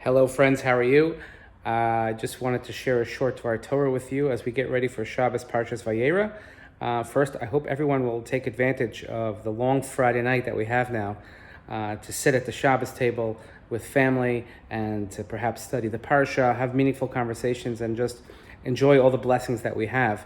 Hello friends, how are you? I just wanted to share a short Torah with you as we get ready for Shabbat Parshas Vayera. First, I hope everyone will take advantage of the long Friday night that we have now to sit at the Shabbos table with family and to perhaps study the Parsha, have meaningful conversations, and just enjoy all the blessings that we have.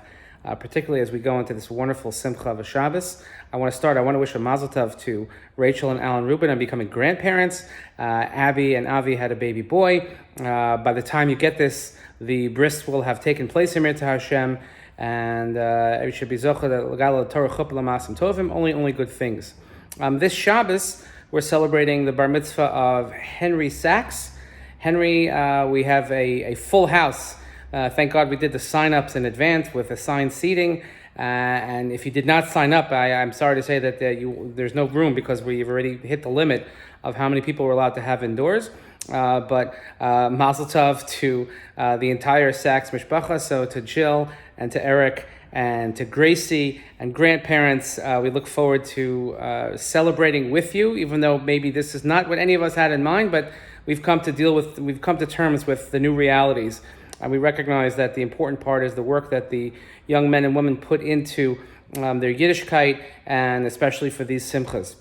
Particularly as we go into this wonderful Simcha of Shabbos. I want to wish a Mazel Tov to Rachel and Alan Rubin on becoming grandparents. Abby and Avi had a baby boy. By the time you get this, the bris will have taken place in Mirta Hashem, and it should be Zocha that Torah Chuppah L'Masim Tovim, only good things. This Shabbos, we're celebrating the Bar Mitzvah of Henry Sacks. Henry, we have a full house. Thank God we did the sign-ups in advance with assigned seating. And if you did not sign up, I'm sorry to say that there's no room because we've already hit the limit of how many people we're allowed to have indoors. But Mazel Tov to the entire Sacks Mishpacha, so to Jill and to Eric and to Gracie and grandparents. We look forward to celebrating with you, even though maybe this is not what any of us had in mind, but we've come to terms with the new realities. And we recognize that the important part is the work that the young men and women put into their Yiddishkeit, and especially for these simchas.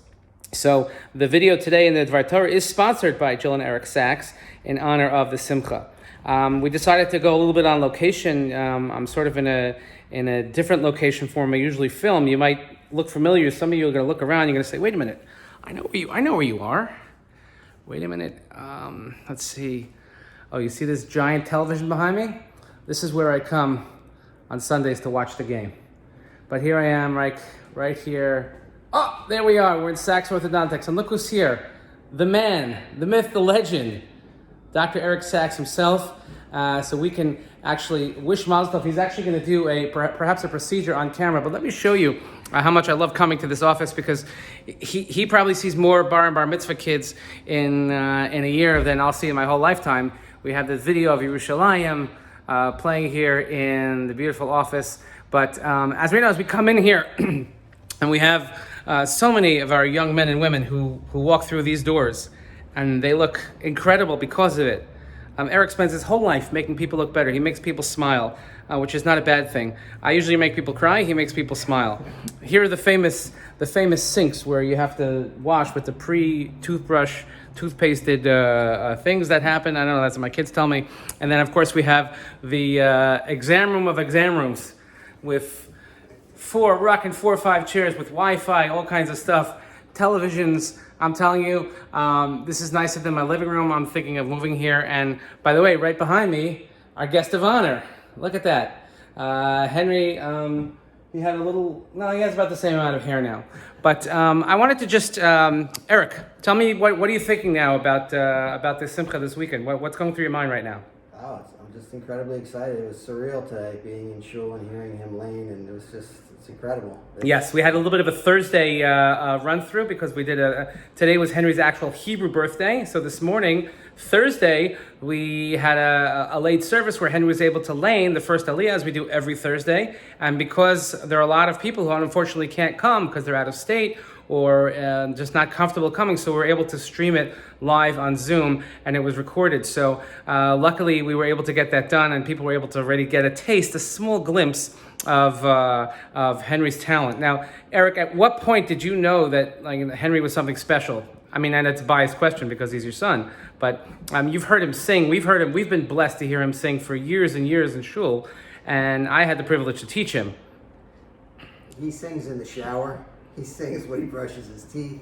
So the video today in the Devar Torah is sponsored by Jill and Eric Sacks in honor of the simcha. We decided to go a little bit on location. I'm sort of in a different location from where I usually film. You might look familiar. Some of you are going to look around. You're going to say, "Wait a minute, I know where you are." Wait a minute. Let's see. Oh, you see this giant television behind me? This is where I come on Sundays to watch the game. But here I am, right here. Oh, there we are. We're in Sacks Orthodontics. And look who's here. The man, the myth, the legend, Dr. Eric Sacks himself. So we can actually wish Mazel Tov. He's actually going to do perhaps a procedure on camera. But let me show you how much I love coming to this office, because he probably sees more bar and bar mitzvah kids in a year than I'll see in my whole lifetime. We have this video of Yerushalayim playing here in the beautiful office. But as we know, as we come in here, and we have so many of our young men and women who walk through these doors, and they look incredible because of it. Eric spends his whole life making people look better. He makes people smile, which is not a bad thing. I usually make people cry. He makes people smile. Here are the famous sinks where you have to wash with the pre-toothbrush, toothpasted things that happen. I don't know, that's what my kids tell me. And then, of course, we have the exam room of exam rooms with 4 or 5 chairs with Wi-Fi, all kinds of stuff, televisions. I'm telling you, this is nicer than my living room. I'm thinking of moving here. And by the way, right behind me, our guest of honor. Look at that. Henry, he had he has about the same amount of hair now. But I wanted to just, Eric, tell me, what are you thinking now about this Simcha this weekend? What's going through your mind right now? Oh, I'm just incredibly excited. It was surreal today, being in shul and hearing him lean, and it's incredible. Yes, we had a little bit of a Thursday run through because we did today was Henry's actual Hebrew birthday. So this morning, Thursday, we had a late service where Henry was able to lane the first Aliyah, as we do every Thursday. And because there are a lot of people who unfortunately can't come because they're out of state or just not comfortable coming, so we're able to stream it live on Zoom, and it was recorded. So luckily we were able to get that done, and people were able to already get a taste, a small glimpse of Henry's talent. Now, Eric, at what point did you know that Henry was something special? I mean, and it's a biased question because he's your son, but you've heard him sing. We've been blessed to hear him sing for years and years in shul, and I had the privilege to teach him. He sings in the shower. He sings when he brushes his teeth.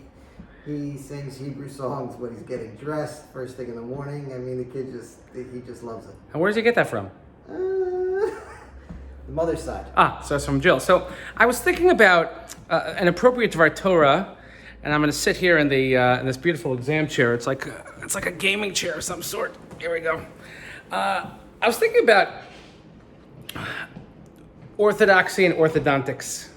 He sings Hebrew songs when he's getting dressed, first thing in the morning. I mean, the kid he just loves it. And where does he get that from? The mother's side. So it's from Jill. So I was thinking about an appropriate Devar Torah, and I'm going to sit here in in this beautiful exam chair. It's like a gaming chair of some sort. Here we go. I was thinking about orthodoxy and orthodontics.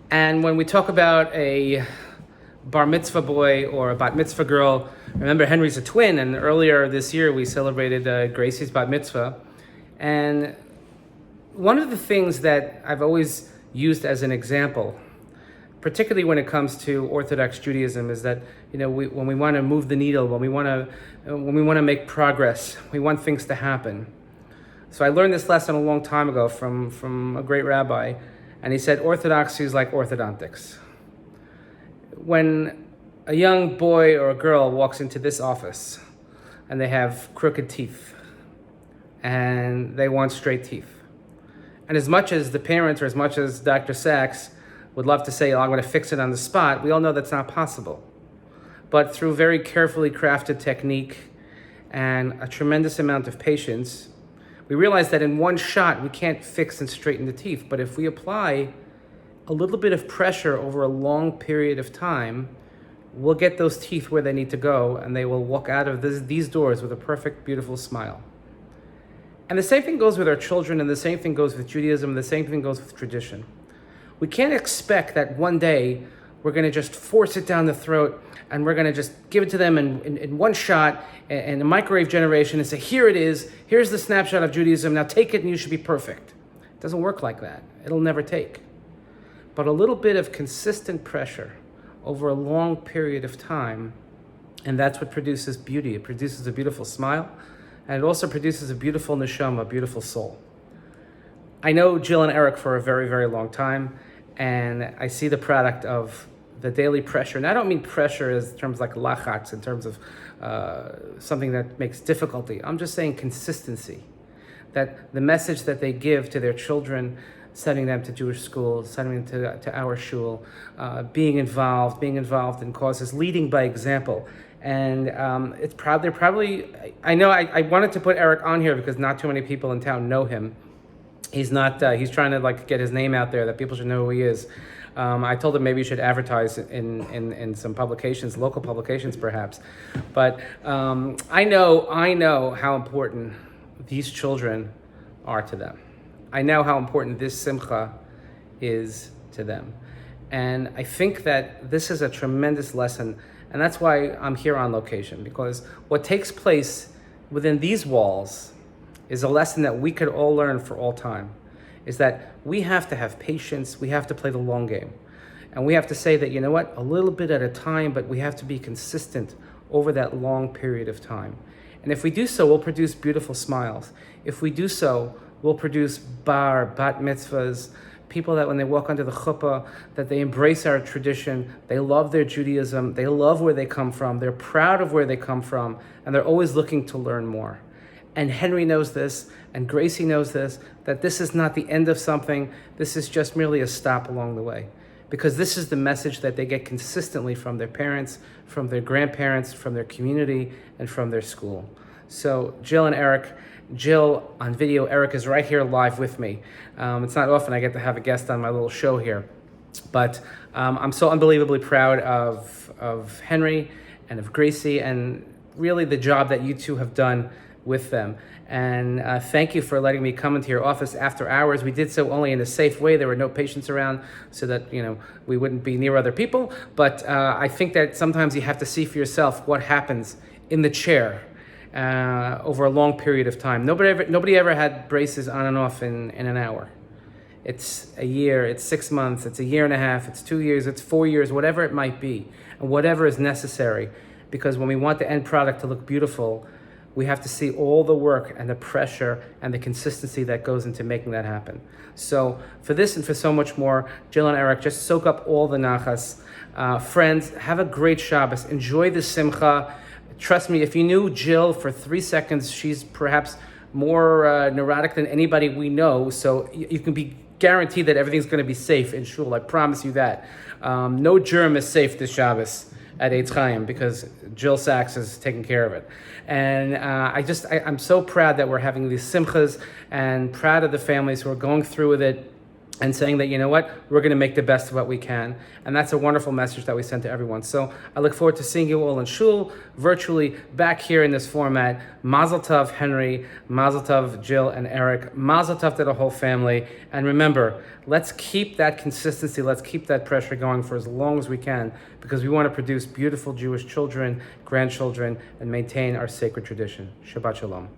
And when we talk about a bar mitzvah boy or a bat mitzvah girl, remember Henry's a twin, and earlier this year we celebrated Gracie's bat mitzvah. And one of the things that I've always used as an example particularly when it comes to Orthodox Judaism, is that when we want to move the needle, when we want to make progress, we want things to happen. So I learned this lesson a long time ago from a great rabbi, and he said orthodoxy is like orthodontics. When a young boy or a girl walks into this office and they have crooked teeth and they want straight teeth, and as much as the parents or as much as Dr. Sacks would love to say, I'm going to fix it on the spot, we all know that's not possible. But through very carefully crafted technique and a tremendous amount of patience, we realize that in one shot we can't fix and straighten the teeth. But if we apply a little bit of pressure over a long period of time, we'll get those teeth where they need to go, and they will walk out of these doors with a perfect, beautiful smile. And the same thing goes with our children, and the same thing goes with Judaism, and the same thing goes with tradition. We can't expect that one day we're going to just force it down the throat and we're going to just give it to them in one shot in a microwave generation and say, here it is, here's the snapshot of Judaism, now take it and you should be perfect. It doesn't work like that. It'll never take. But a little bit of consistent pressure over a long period of time, and that's what produces beauty. It produces a beautiful smile, and it also produces a beautiful neshama, a beautiful soul. I know Jill and Eric for a very, very long time, and I see the product of the daily pressure. And I don't mean pressure in terms like lachatz, in terms of something that makes difficulty. I'm just saying consistency. That the message that they give to their children, sending them to Jewish school, sending them to our shul, being involved in causes, leading by example. And they're probably, I know I wanted to put Eric on here because not too many people in town know him. He's not. He's trying to get his name out there that people should know who he is. I told him maybe you should advertise in some publications, local publications perhaps. But I know how important these children are to them. I know how important this simcha is to them, and I think that this is a tremendous lesson, and that's why I'm here on location, because what takes place within these walls is a lesson that we could all learn for all time, is that we have to have patience, we have to play the long game. And we have to say that, a little bit at a time, but we have to be consistent over that long period of time. And if we do so, we'll produce beautiful smiles. If we do so, we'll produce bat mitzvahs, people that when they walk under the chuppah, that they embrace our tradition, they love their Judaism, they love where they come from, they're proud of where they come from, and they're always looking to learn more. And Henry knows this, and Gracie knows this, that this is not the end of something, this is just merely a stop along the way. Because this is the message that they get consistently from their parents, from their grandparents, from their community, and from their school. So Jill and Eric, Jill on video, Eric is right here live with me. It's not often I get to have a guest on my little show here, but I'm so unbelievably proud of Henry and of Gracie, and really the job that you two have done with them. And thank you for letting me come into your office after hours. We did so only in a safe way. There were no patients around so that we wouldn't be near other people. But I think that sometimes you have to see for yourself what happens in the chair over a long period of time. Nobody ever had braces on and off in an hour. It's a year, it's 6 months, it's a year and a half, it's 2 years, it's 4 years, whatever it might be, and whatever is necessary. Because when we want the end product to look beautiful, we have to see all the work and the pressure and the consistency that goes into making that happen. So for this and for so much more, Jill and Eric, just soak up all the nachas. Friends, have a great Shabbos. Enjoy the simcha. Trust me, if you knew Jill for 3 seconds, she's perhaps more neurotic than anybody we know. So you can be guaranteed that everything's going to be safe in shul. I promise you that. No germ is safe this Shabbos at Eitz Chaim because Jill Sacks is taking care of it. And I'm so proud that we're having these simchas and proud of the families who are going through with it and saying that, we're going to make the best of what we can. And that's a wonderful message that we send to everyone. So I look forward to seeing you all in shul, virtually, back here in this format. Mazel tov, Henry. Mazel tov, Jill and Eric. Mazel tov to the whole family. And remember, let's keep that consistency. Let's keep that pressure going for as long as we can, because we want to produce beautiful Jewish children, grandchildren, and maintain our sacred tradition. Shabbat shalom.